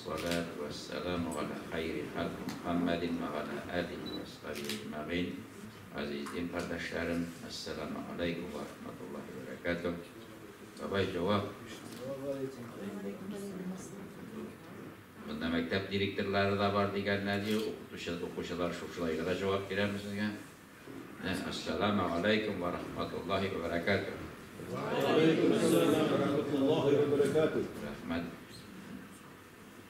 والصلاة والسلام على خير خلق محمد وعلى آله وصحبه أجمعين. Azizim kardeşlerim, Esselamu Aleyküm ve Rahmetullahi ve Berekatuhu. Babay cevap. Bunda mektep direktörleri de var diyenler diyor, okuşalar şuşulayla cevap verir misiniz? Esselamu Aleyküm ve Rahmetullahi ve Berekatuhu. Aleykümselam ve Rahmetullahi ve Berekatuhu. Rahmet.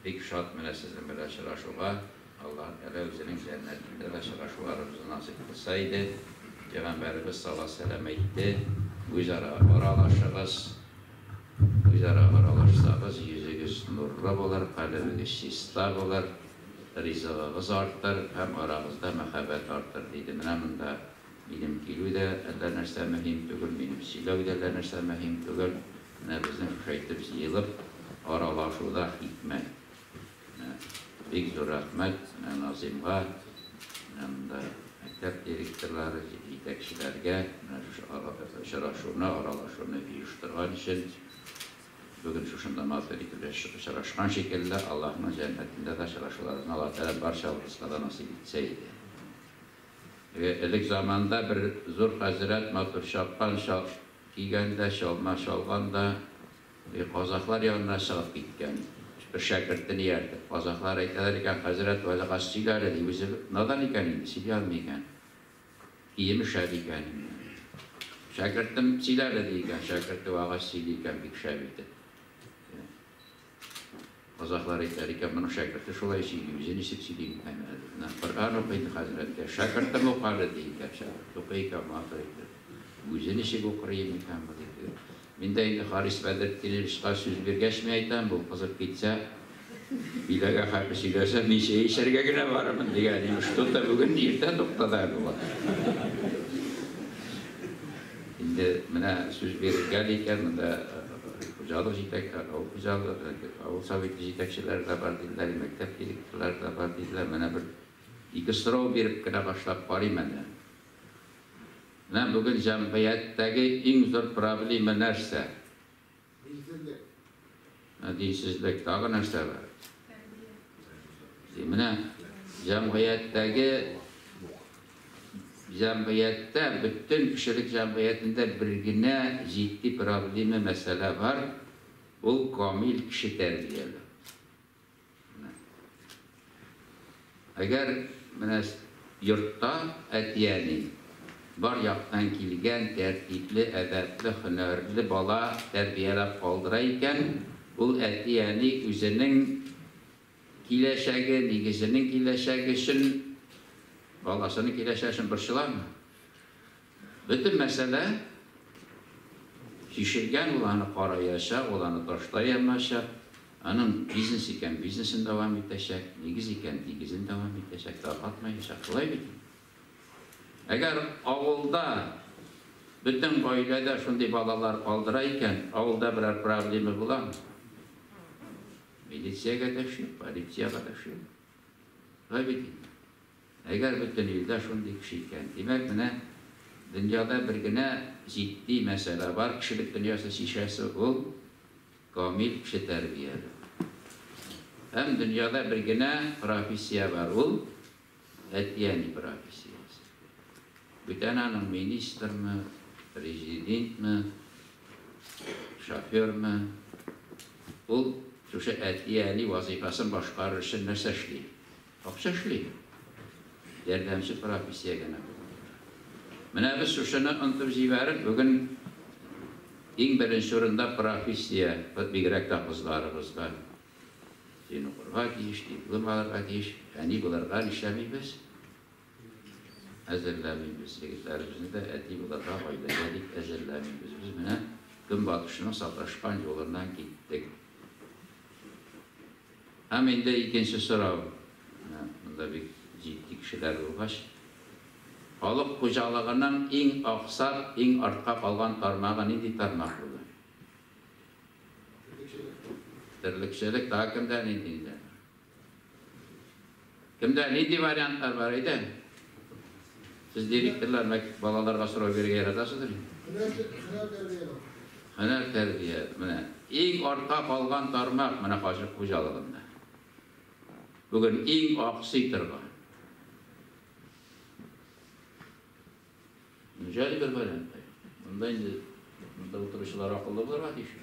Pek şart münessizim böyle şıraşuğa. Allah Elevzi'nin cennetinde de şıraşularımızı nasip kılsaydı. Peygamberimiz sallallahu aleyhi ve sellem etti. Güzara aralaşırız. Güzara aralaşırız. Yüzünüz nurlu olur, kalbiniz şistah olur. Rızığınız artar, hem aramızda mehabbet artar dedi. Benim de benim kilu da eller nerse mühim tügül, benim silah da eller nerse mühim tügül. Bizim şeytip yılıp aralaşıda hikmet. Büyük zor rahmet, nazimға, mektep direktörleri, yetekçilerge, şıraşuğuna, aralaşuğuna uyuşturgan için bugün şuşunda mağfirlikle şıraşıgan şekilde Allah'ın cennetinde de şıraşularını Allah Teala barşavırızda nasip etseydi. İlk zamanda bir zor Hazret Matur Şapkan giygende, şalganda Kazaklar yanına şağıp gitken. Bir şakirtini yerdi. Kazaklar aytlarken Hazret öyle gazeteciler dedi. Bizi neden ikeniydi? Silahlı mı iken? İyi mi şahit iken? Şakirtim silahlı iken, şakirti ve gazetecili iken bir şahit. Kazaklar aytlarken bunu şakirti şolay siliyor. Bizi nisip siliyor iken. Kur'an okuydu Hazret'e. Şakirtim okarlı iken. Şakirti okuyken mağfirlikle. Bizi nisip okuyayım iken. Ben de Haris Bedrettin'in işgal söz bir geçmeyeyden bu kızıp gitse bilaga harbi derse bir şey işerge güne varımın diye işte da bugün yerden noktada bu var. Şimdi bana söz bir gelirken de hocalık jitekler, o sabit jitekçiler de var dediler, mektep direktörler de var dediler. Bana bir iki sıra verip kına başlayıp varayım ben. Ben bugün cemiyetteki en zor problemi nerse? Dinsizlik. Daha nerse var? Şimdi cemiyette, bütün kişilik cemiyetinde birine ciddi problemi mesele var. Bu kamil kişi terbiyeli. Eğer yurtta etiyeni var yaktan kilgen, tertipli, edepli, hünerli bala terbiyelep kaldırayken bu etiyeni üzerinin kileşegi, nigizinin kileşegi için balasının kileşegi için bir şeyler mı? Bütün mesele şişirgen olanı karayasa, olanı taşlayamasa onun biznes iken biznesin devam edecek, nigiz iken nigizin devam edecek, dağıtmayacak, kolay bitir. Eğer avulda bütün ailede şundi balalar kaldırayken avulda birer problemi bulan militsiyaya kadışıyor, politsiyaya kadışıyor. Tabii eğer bütün ilde şundi kişiyken demek ne? Dünyada bir güne ciddi mesele var. Kişilik dünyası şişesi ol, kamil kişi terbiyeli. Hem dünyada bir güne profesiye var ol, etiyeni profesiye. Bütün anın minister mi, prezident mi, şoför mü, bu şu etiyeni vazifasını başkarır için ne seçliyor? Çok seçliyor. Derdemsi profesiye gene. Mene biz şuşunu antıp ziverin, bugün en birinci sorunda profesiye, bigrek de kızlarımızda. Seni kurva giyiş, diplomalarga giyiş, yani bunlarga işlemiyoruz. Hazırlamayız, yigitlerimizin de eti bularga ailedik, hazırlamayız. Biz buna gün batışının sataşkan yolundan gittik. Hemen de ikinci soru, bunda bir ciddi kişiler olmuş. Halk kocalığının en aksak, en arka kalan tarmağı neydi tarmak olur? Dirlikçilik daha kimden neydi? Kimden neydi varyantlar var idi? Siz direktörler balalarga soru verge yaradasıdır. Hüner terbiye. En arka kalgan tarmak, mana kaşık kocalığında. Бүгін ең ақсый тұрған. Жәлі бір вариант. Мұнда енді отырушылар ақылды боларға дейші.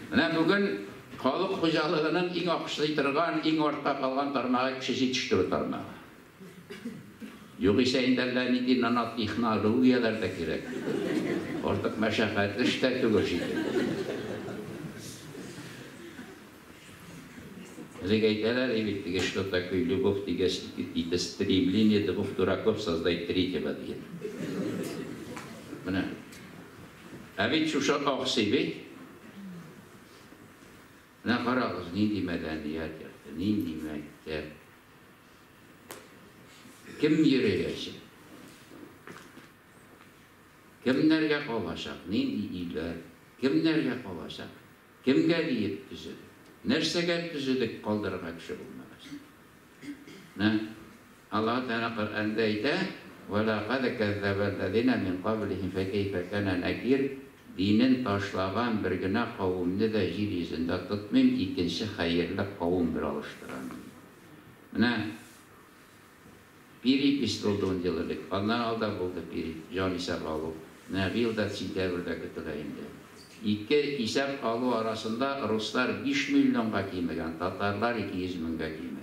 Мына бүгін халық қожалығының ең ақсый тұрған, ең ортқа қалған тармағы кіші жетіштіру тармағы. Юғиса индәлләни нанат технологиялар да керек. Ортық мәшәқәтлі іштер түгел жейді. Зегайтелер эвиттиге что такое любовь, это стремление двух дураков создать третьего день. А ведь шуша ақсы бет. Мына қарағыз, нендей мәдәният яқты, нендей мәктеп. Кім үйренесін? Кімдерге қолашақ, нендей үйлер, кімдерге қолашақ, кімге дейіп түзеді? Нәрсеге түзедік қалдырға күші болмағасын. Allah Teala Kur'an'da ise وَلَقَدْ كَذَّبَ الَّذِينَ مِنْ قَبْلِهِمْ فَكَيْفَ كَانَ نَكِيرٌ Dinin taşlagan bir güne kavimni de jir yüzünde tutmayayım, ikinci hayırlı kavim bir alıştıran. Biri pistolduğun yıllık, ondan alda buldu biri, can isap alıp. Bir yılda sentyabrda götüreyinde. İki isap alı arasında Ruslar 5 milyonga kiymegen, Tatarlar 200 milyonga kiymegen.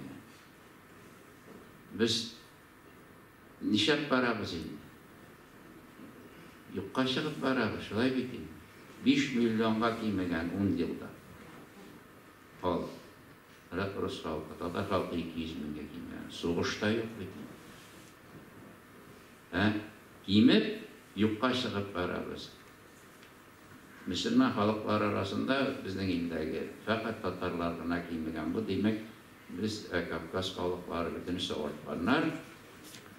Biz nişap paramız indi. Yokka çıkıp paramız, şulay bitin. 5 milyonga kiymegen 10 yılda. Al. Rus halkı, Tatar halkı 200 milyonga kiymegen. Soğuşta yok bitin. Kiymep, yokka çıkıp paramız. Müslüman halklar arasında bizden indəgi fəqət Tatarlarına kiymegen bu demek biz Kafkas halkları bütünüsü ortmanlar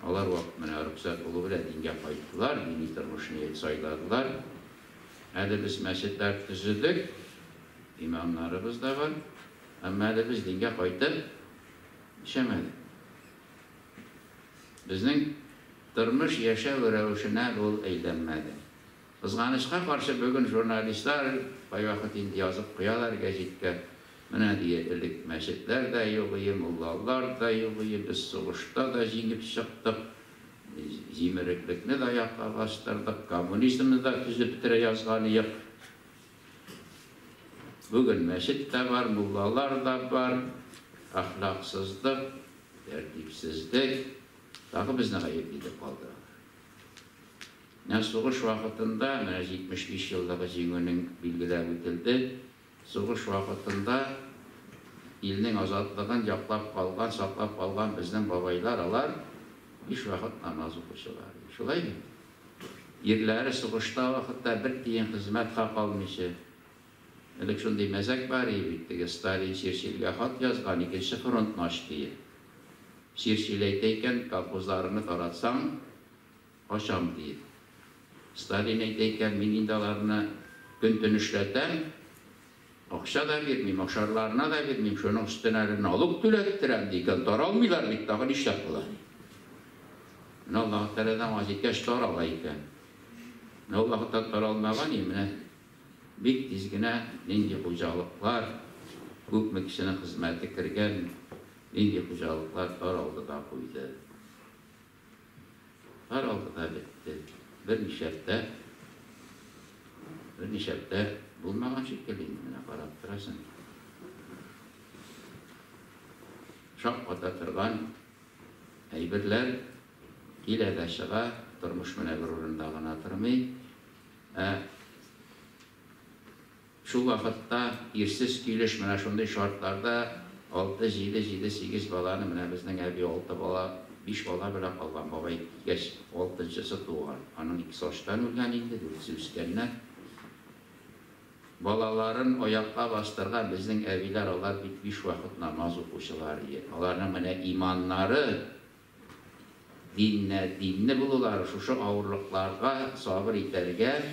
onlar vaxt mənə rüqsət olub ilə dinge qayıtdılar, dini tırmışını sayladılar. Hələ biz məscidlər düzüldük, imamlarımız da var, amma hələ biz dinge qayıtıb işəmədik. Bizden tırmış yaşa və rəvişinə ol eylənmədi. Kızganışqa qarşı bugün jurnalistler bayvaqt indi yazıb qoyalar gazetə. Mənə deyirdik, məscidlər də yoxuyum, mullalar da yoxuyum, biz soğuşda da jengib çıxdıq, zimiriklikni də ayaqqa bastırdıq, kommunizmni də tüzüb bitirə yazğanıyıq. Bugün məscid də var, mullalar da var, ahlaqsızlıq, tertipsizlik, dağı biz nə qayıb edib qaldıq. Soğuş vaxtında, 75 yıllığı jengünün bilgiləri ötüldü. Soğuş vaxtında ilinin azadlığın yaqlab qalğan, saqlab qalğan bizden babaylar alar, iş vaxt namaz oxuşular. Şulay mı? Yerləri soğuşda vaxtda bir deyin xizmət haq almışı. Elə şunday məzək var idi, Stalin Şirşilgə xat yazğan, ikinci front naşdiyi. Şirşiləydəykən qalxozlarını taratsan, aşam deyir. Stalin eydeyken minindalarına gün dönüşlerden akşa da vermeyeyim, akşarlarına da vermeyeyim, şunun üstüne alıp tülettirem deyken daralmıyorlar bittakın iş yapılar. Allah-u Teala'dan vaziyetkeş daralayken Allah-u Teala daralmagan imine bir dizgine nindi hocalıklar, hükmü kişinin hizmeti kirgen nindi hocalıklar daraldı da koydu. Daraldı da bitti. Bir nişepte bulmagan şekilliğine qarab durasın. Şaqata turgan aybirler ilada çığa, turmuş mene bir orundağına turmay. Şu vaqtda irsiz kiyiliş mene şunday şartlarda 6-7-8 balanı mene bizden evi 6 bala 5 bala bile kalgan babay geç 6-cısı doğar. Onun 2 saçtan ölgen indi, dürüsü üstkenler. Balaların ayakta bastırgan bizden eviler onlar bitmiş vakit namaz okuşular yer. Onların mene imanları dinne bulular, şu ağırlıklarga sabır iterge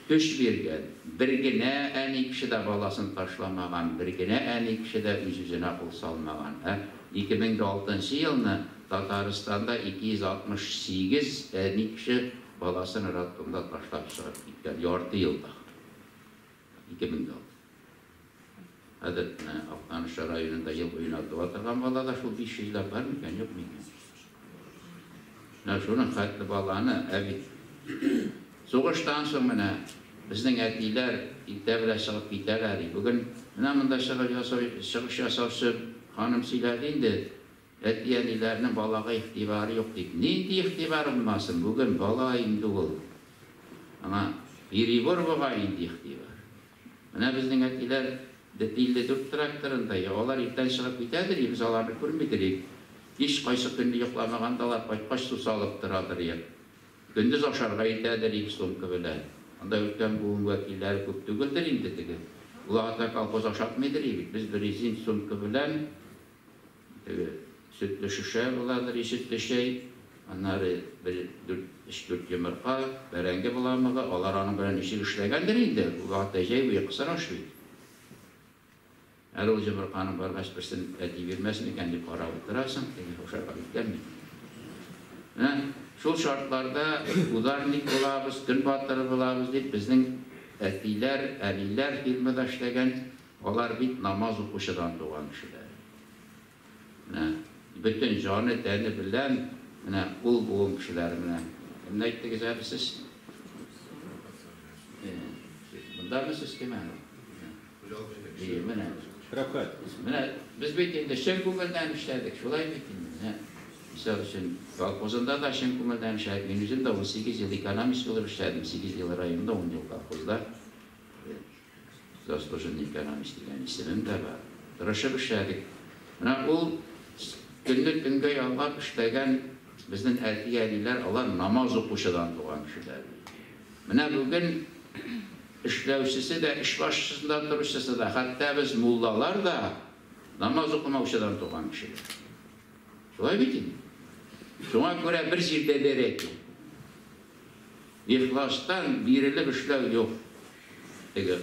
güç vergen. Birgine en kişi de balasını taşlamagan, birgine en kişi de üz-üzüne kul salmagan. 2006 yılını Tataristan'da 268 kişi баласын роддомда ташлап шығып кеткен, ярты елда. 2000-де. Әдет Ақтаныш районында ел ойнатып отырған балада шул 500 бар мекен, жоқ мекен. Шуның хәтлі баланы әбит. Соғыштан соң біздің әтилер илтәбілә шығып кетәләр. Бүгін мында шығыш жасаушы ханым сөйләді инде. Әти-әниләрнең балаға ихтибары юк дип. Нинди ихтибар булмасын? Бүген бала инде ул. Аңа перебор булган инде ихтибар. Менә безнең әтиләр Дәтилдә 4 тракторында, алар иртән шығып китәдер, без аларны күрмидек. Һич кайсы көнне йокламагандалар, кайткач су салып торадыр. Көндез ашарга итәдер, сумка белән. Анда үткән буын вәкилләре күп түгелдер инде теге. Улар да колхоз ашатмыйдыр бит. Без бер изин сумка белән sütlü şişe bulardır, sütlü şey. Onları bir 3-4 yumurta, berenge bulamıga, olar onun bilen işi işlegendir indi. Bu hatta şey bu yakısar aşıydı. Eğer o yumurtanın bargaç birsin eti vermesin, kendi para oturasın, hoşa kalıp gelmiyor. Şol şartlarda udarnik bulabız, gün batırı bulabız deyip bizden etiler, eliler filmide işlegen, olar bit namaz okuşudan doğan kişiler. Bütün canı təni bilən ul boğum kişiləri. Ne ettiniz abi siz? Bunlar mı siz kime? Biz bitinde şen kumuldan işledik. Şolay bitinde. Misal için kolxozunda da şen kumuldan işledik. Ben üzüm de 18 yıl ekonomist olur işledim. 8 yıl rayonda 10 yıl kolxozda. Zaslujeni ekonomist degan isimim de var. Tırışıp işledik. Ul günlük günge yalvar işlegen bizden erkekler alan namaz okuşudan doğan kişiler. Bugün işlevçisi de, iş başçısından duruşçısı da, hatta biz mullalar da namaz okuma okuşudan doğan kişiler. Şolay bitin. Şuna göre bir zirde derek. İhlastan birilik işlev yok.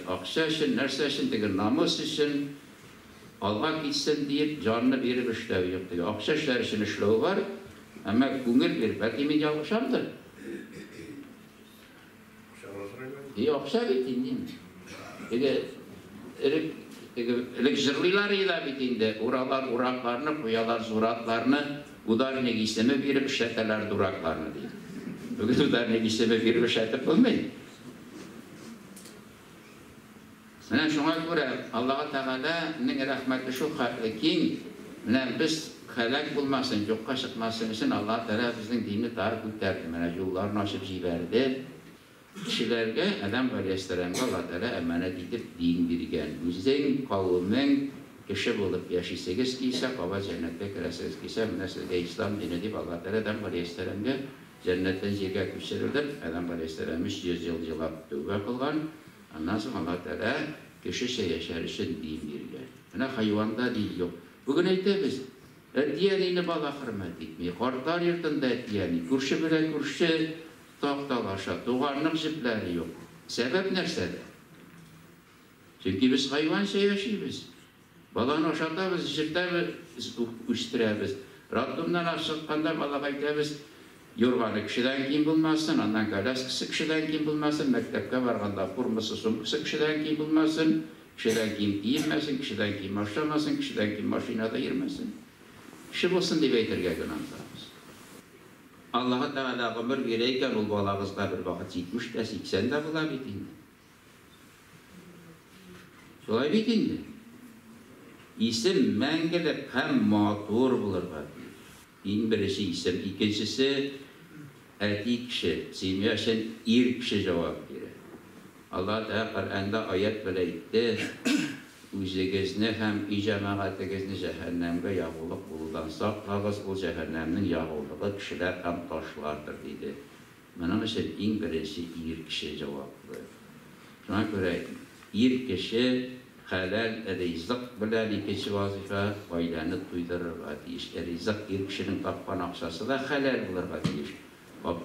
Aksa için, nerse için, namus için, Allah gitsin deyip canını verip işlevi yok diyor. Aksa işler için işlevi var ama gönül verip. Belki min yavuşamdır. Aksa bitin değil mi? Elik zırlılarıyla bitinde uralar uraklarını, kuyalar zuratlarını udarine giyseme verip işleteler duraklarını değil. Bugün udarine giyseme verip işletip olmayın. Şuna göre Allah Teala'nın rahmeti şu ki biz helak bulmasın, yokka çıkmasın için Allah Teala bizden dini tarif ettirdi. Yollarını açıp jiberdi. Kişilerge Adam Aleyhisselam'a Allah Teala emanet edip din birgen. Bizden kavmin kişi bulup yaşaysanız kiyse, kava cennette kiresiniz kiyse, sizge İslam dini deyip Allah Teala Adam Aleyhisselam'a cennetten zirge küçülürdür. Adam Aleyhisselam'ı 100 yıl yılap tövbe kılgan. Ondan sonra Allah Teala kişi yaşar için din birgen. Hayvanda değil yok. Bugün eytemiz. Etiyeni bala hürmet etmeyi. Kartar yırtında etiyeni. Kurşu bile kurşu taktalaşa. Doğanlık zipleri yok. Sebep nersede? Çünkü biz hayvan yaşayız. Balanı aşağıda biz zipleri üstüremiz. Rabbimden aşıkkanda bala eytemiz. Yorganı kişiden kim bulmasın, ondan kalaskısı kişiden kim bulmasın, mektepte varganda kurması sumkusu kişiden kim bulmasın, kişiden kim giyinmesin, kişiden kim aşamasın, kişiden kim maşinada girmesin. Kişi bulsun diye beytirge günahlarımız. Allah-u Teala ömür vereyken ol balağızda bir vakit 70 de 80 de bula bitindi. Şolay bitindi. İsim mengelip hem matur bulur var. Birisi isim, ikincisi erkek kişi, simyaşen ir kişi cevap verir. Allah da Kur'an'da ayet böyle etti. Üzegizini hem icemaatligizini cehennemde yağılık buludan saklağız, o cehennemin yağılığı kişiler hem taşlardır dedi. Bunun için en birisi ir kişi cevap verir. Şuna göre ir kişi halal rızık bilen ikinci vazife aileni tuydururlar deyiş. Rızık bir kişinin tapkan aksası da halal bulurlar deyiş.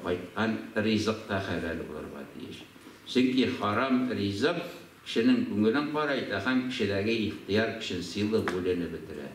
Baytan rızık da halal bulurlar deyiş. Çünkü haram rızık kişinin gününün paraydı. Hem kişilere ihtiyar kişinin sıylı buleni bitirir.